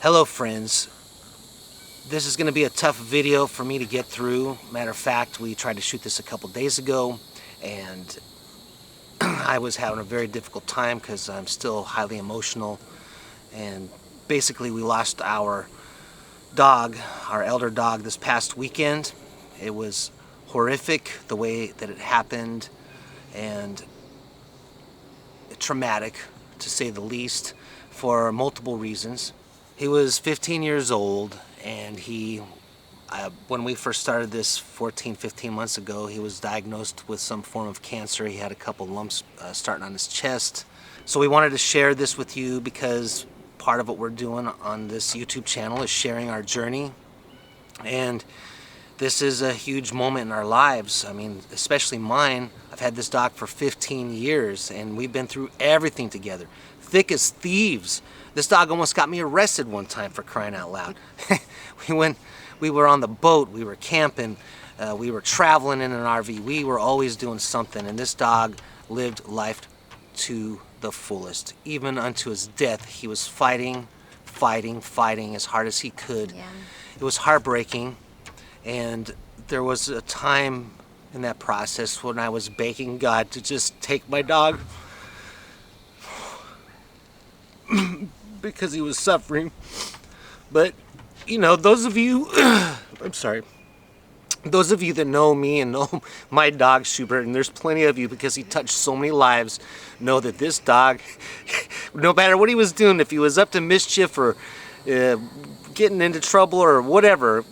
Hello friends, this is going to be a tough video for me to get through. Matter of fact, we tried to shoot this a couple days ago and I was having a very difficult time because I'm still highly emotional, and basically we lost our dog, our elder dog, this past weekend. It was horrific the way that it happened and traumatic, to say the least, for multiple reasons. He was 15 years old, and when we first started this 15 months ago, he was diagnosed with some form of cancer. He had a couple lumps starting on his chest. So we wanted to share this with you because part of what we're doing on this YouTube channel is sharing our journey. And this is a huge moment in our lives. I mean, especially mine. I've had this dog for 15 years, and we've been through everything together. Thick as thieves. This dog almost got me arrested one time, for crying out loud. We were on the boat, we were camping, we were traveling in an RV. We were always doing something, and this dog lived life to the fullest. Even unto his death, he was fighting as hard as he could. Yeah. It was heartbreaking, and there was a time in that process when I was begging God to just take my dog because he was suffering. But you know, those of you I'm sorry, those of you that know me and know my dog Schubert, and there's plenty of you because he touched so many lives, know that this dog, no matter what he was doing, if he was up to mischief or getting into trouble or whatever,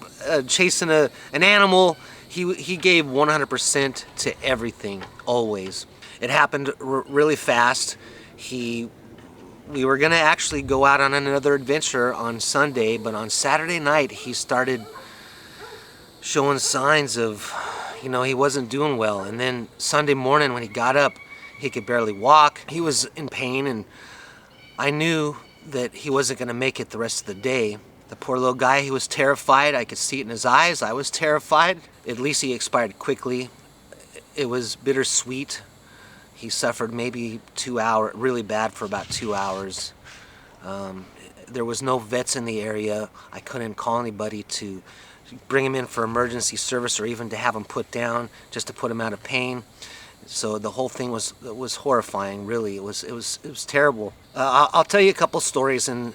chasing an animal, he gave 100% to everything, always. It happened really fast. We were gonna actually go out on another adventure on Sunday, but on Saturday night he started showing signs of, you know, he wasn't doing well. And then Sunday morning when he got up, he could barely walk. He was in pain, and I knew that he wasn't gonna make it the rest of the day. The poor little guy, he was terrified. I could see it in his eyes. I was terrified. At least he expired quickly. It was bittersweet. He suffered maybe 2 hours, really bad for about 2 hours. There was no vets in the area. I couldn't call anybody to bring him in for emergency service or even to have him put down just to put him out of pain. So the whole thing was horrifying, really. It was terrible. I'll tell you a couple stories, and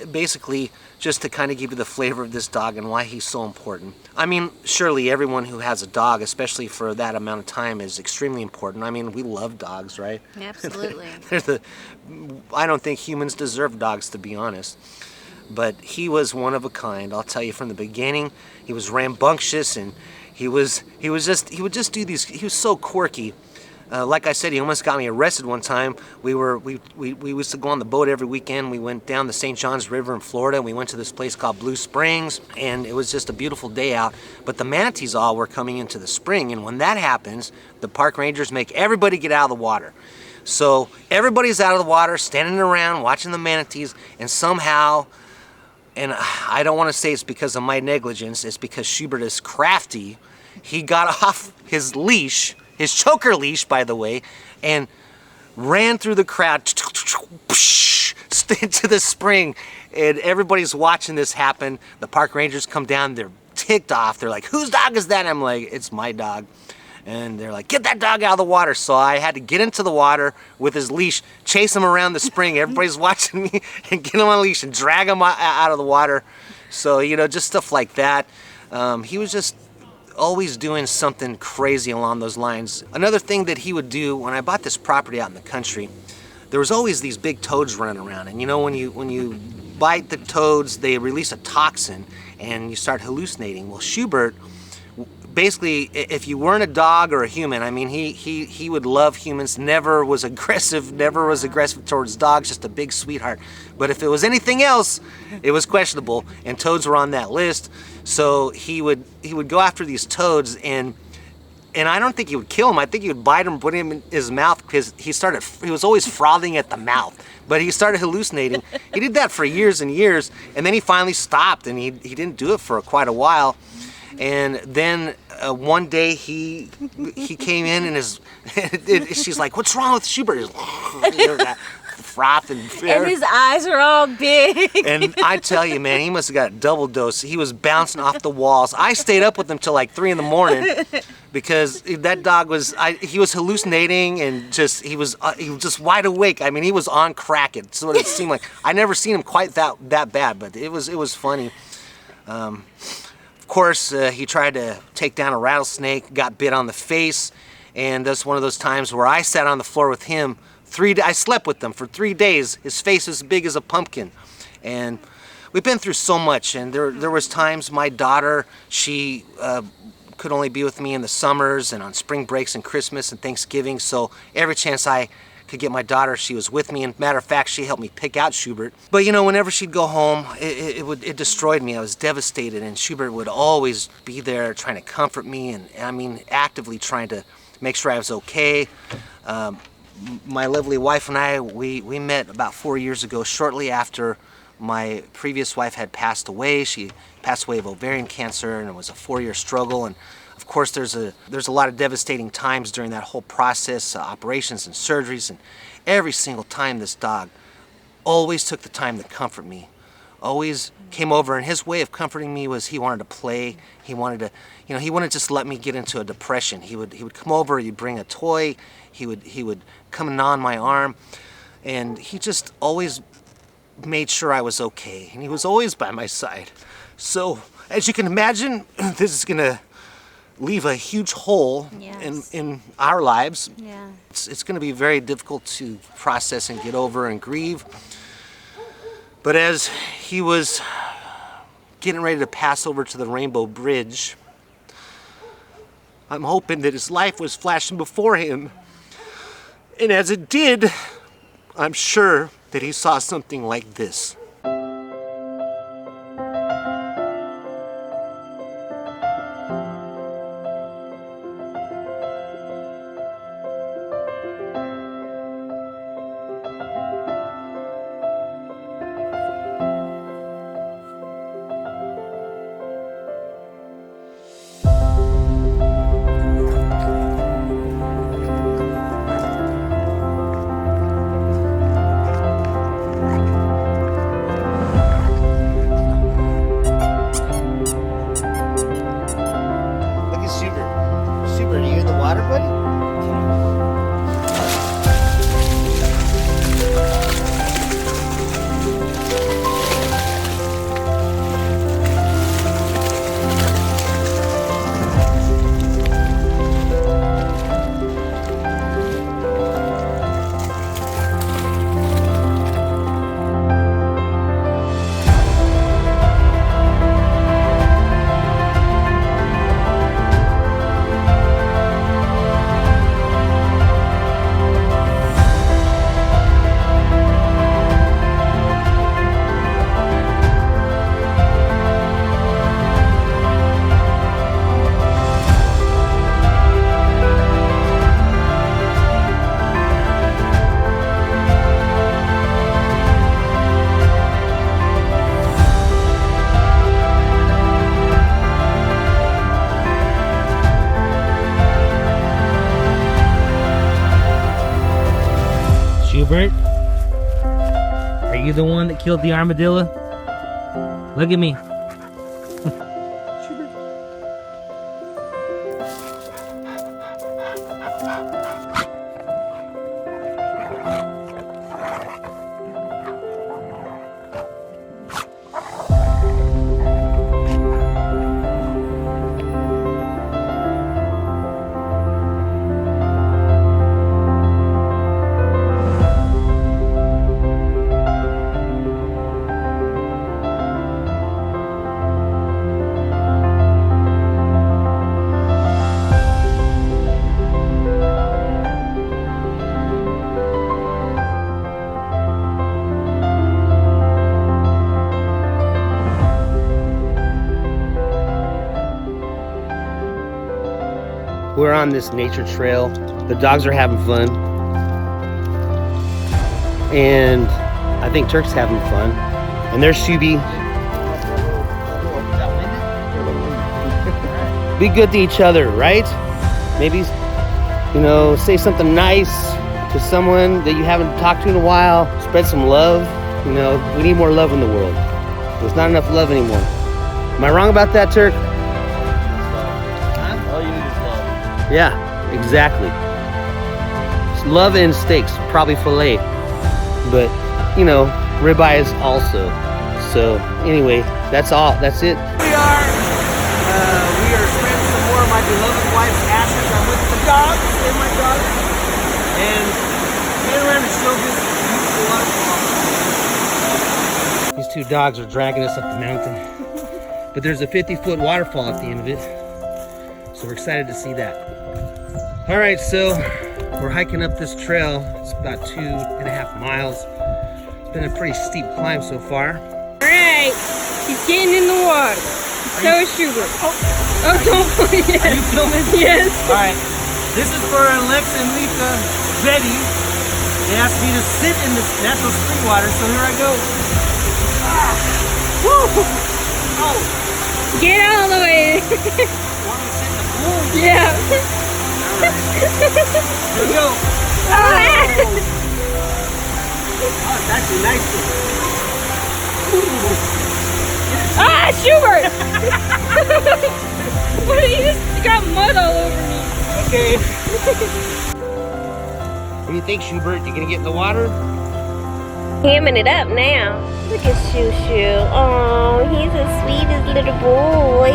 basically just to kind of give you the flavor of this dog and why he's so important. I mean, surely everyone who has a dog, especially for that amount of time, is extremely important. I mean, we love dogs, right? Absolutely. I don't think humans deserve dogs, to be honest. But he was one of a kind. I'll tell you from the beginning. He was rambunctious, and he would just do these. He was so quirky. Like I said, he almost got me arrested one time. We used to go on the boat every weekend. We went down the St. Johns River in Florida, and we went to this place called Blue Springs, and it was just a beautiful day out. But the manatees all were coming into the spring, and when that happens, the park rangers make everybody get out of the water. So everybody's out of the water, standing around, watching the manatees, and somehow, and I don't want to say it's because of my negligence, it's because Schubert is crafty, he got off his leash, his choker leash, by the way, and ran through the crowd into the spring. And everybody's watching this happen. The park rangers come down, they're ticked off. They're like, whose dog is that? And I'm like, it's my dog. And they're like, get that dog out of the water. So I had to get into the water with his leash, chase him around the spring. Everybody's watching me, and get him on a leash and drag him out of the water. So, you know, just stuff like that. He was just always doing something crazy along those lines. Another thing that he would do, when I bought this property out in the country, there was always these big toads running around. And you know, when you bite the toads, they release a toxin and you start hallucinating. Well, Schubert, basically, if you weren't a dog or a human, I mean, he would love humans, never was aggressive towards dogs, just a big sweetheart. But if it was anything else, it was questionable, and toads were on that list. So he would go after these toads, and I don't think he would kill him. I think he would bite him, put him in his mouth, because he was always frothing at the mouth. But he started hallucinating. He did that for years and years, and then he finally stopped, and he didn't do it for quite a while. And then one day he came in, and she's like, "What's wrong with Schubert?" frothing. And his eyes are all big. And I tell you, man, he must have got a double dose. He was bouncing off the walls. I stayed up with him till like 3 a.m. because that dog he was hallucinating and he was just wide awake. I mean, he was on crack. It's what it seemed like. I never seen him quite that bad, but it was funny. Of course, he tried to take down a rattlesnake, got bit on the face, and that's one of those times where I sat on the floor with him. I slept with him for 3 days. His face was as big as a pumpkin, and we've been through so much. And there was times my daughter, she could only be with me in the summers and on spring breaks and Christmas and Thanksgiving. So every chance I could get my daughter, she was with me. And matter of fact, she helped me pick out Schubert. But you know, whenever she'd go home, it destroyed me. I was devastated, and Schubert would always be there trying to comfort me, and I mean actively trying to make sure I was okay. My lovely wife and I, we met about 4 years ago, shortly after my previous wife had passed away. She passed away of ovarian cancer, and it was a 4-year struggle. And of course, there's a lot of devastating times during that whole process, operations and surgeries. And every single time, this dog always took the time to comfort me. Always came over, and his way of comforting me was he wanted to play. He wanted to, he wouldn't just let me get into a depression. He would come over. He'd bring a toy. He would come and gnaw on my arm, and he just always made sure I was okay. And he was always by my side. So as you can imagine, this is gonna leave a huge hole in our lives. Yeah. It's gonna be very difficult to process and get over and grieve. But as he was getting ready to pass over to the Rainbow Bridge, I'm hoping that his life was flashing before him. And as it did, I'm sure that he saw something like this. Schubert, are you in the water, buddy? Schubert, are you the one that killed the armadillo? Look at me. We're on this nature trail. The dogs are having fun. And I think Turk's having fun. And there's Shuby. Be good to each other, right? Maybe, say something nice. to someone that you haven't talked to in a while. Spread some love. You know, we need more love in the world. There's not enough love anymore. Am I wrong about that, Turk? All you need is love. Yeah, exactly. It's love and steaks, probably filet. But, you know, ribeyes also. So, anyway, that's all. That's it. We are spreading some more of my beloved wife's ashes. I'm with the dogs and my daughter. And get around and show this beautiful waterfall. These two dogs are dragging us up the mountain. But there's a 50-foot waterfall at the end of it. So we're excited to see that. All right, so we're hiking up this trail. It's about 2.5 miles. It's been a pretty steep climb so far. Alright, he's getting in the water. So is Schubert. Oh, don't put it. Are you filming? Yes. Alright, this is for Alexa and Lika Betty. They asked me to sit in this natural spring water, so here I go. Ah. Woo! Oh! Get out of the way. Want me to sit in the pool? Yeah. Alright. Here we go. Ah. Oh, it's actually nice. Ah, Schubert! What did you just got mud all over me? Okay. What do you think, Schubert? You gonna get in the water? Hamming it up now. Look at Shoo Shoo. Oh, he's the sweetest little boy.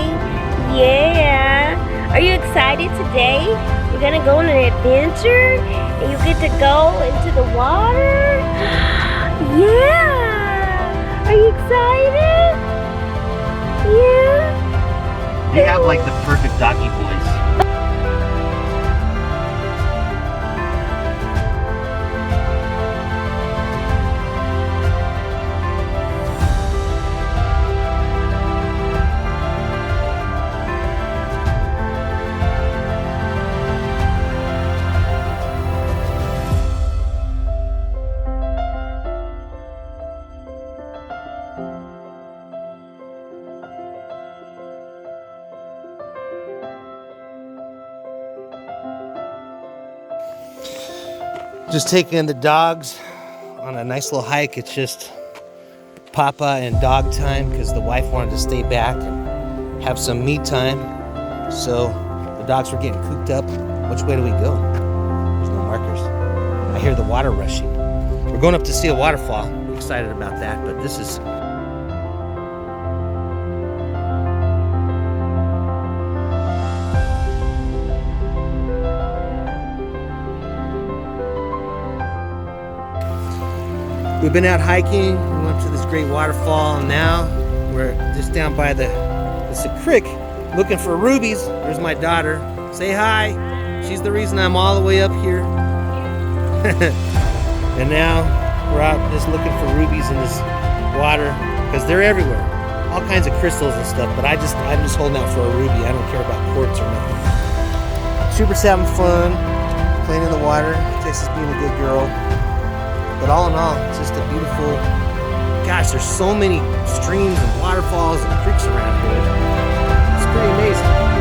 Yeah. Are you excited today? We're gonna go on an adventure and you get to go into the water? Yeah. Are you excited? Yeah. You have like the perfect doggy voice. Just taking the dogs on a nice little hike. It's just Papa and dog time because the wife wanted to stay back and have some me time. So the dogs were getting cooped up. Which way do we go? There's no markers. I hear the water rushing. We're going up to see a waterfall. We're excited about that, but this is we've been out hiking. We went to this great waterfall, and now we're just down by it's a creek looking for rubies. There's my daughter. Say hi. She's the reason I'm all the way up here. And now we're out just looking for rubies in this water because they're everywhere. All kinds of crystals and stuff, but I'm just holding out for a ruby. I don't care about quartz or nothing. Schubert's having fun, playing in the water. Texas being a good girl. But all in all, it's just a beautiful, gosh, there's so many streams and waterfalls and creeks around here. It's pretty amazing.